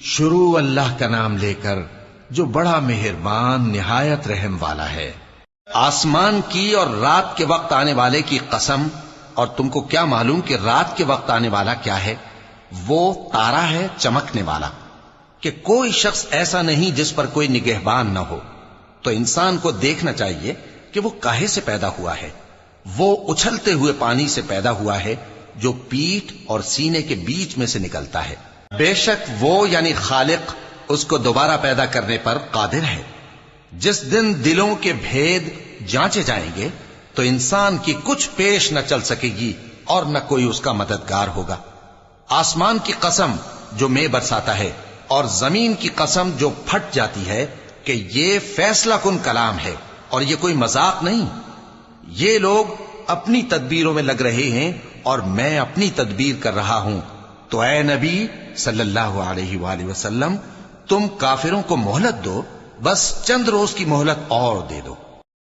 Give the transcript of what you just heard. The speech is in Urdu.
شروع اللہ کا نام لے کر جو بڑا مہربان نہایت رحم والا ہے۔ آسمان کی اور رات کے وقت آنے والے کی قسم، اور تم کو کیا معلوم کہ رات کے وقت آنے والا کیا ہے؟ وہ تارا ہے چمکنے والا، کہ کوئی شخص ایسا نہیں جس پر کوئی نگہبان نہ ہو۔ تو انسان کو دیکھنا چاہیے کہ وہ کاہے سے پیدا ہوا ہے۔ وہ اچھلتے ہوئے پانی سے پیدا ہوا ہے جو پیٹھ اور سینے کے بیچ میں سے نکلتا ہے۔ بے شک وہ یعنی خالق اس کو دوبارہ پیدا کرنے پر قادر ہے۔ جس دن دلوں کے بھید جانچے جائیں گے تو انسان کی کچھ پیش نہ چل سکے گی اور نہ کوئی اس کا مددگار ہوگا۔ آسمان کی قسم جو مے برساتا ہے، اور زمین کی قسم جو پھٹ جاتی ہے، کہ یہ فیصلہ کن کلام ہے اور یہ کوئی مذاق نہیں۔ یہ لوگ اپنی تدبیروں میں لگ رہے ہیں اور میں اپنی تدبیر کر رہا ہوں۔ تو اے نبی صلی اللہ علیہ وآلہ وسلم، تم کافروں کو مہلت دو، بس چند روز کی مہلت اور دے دو۔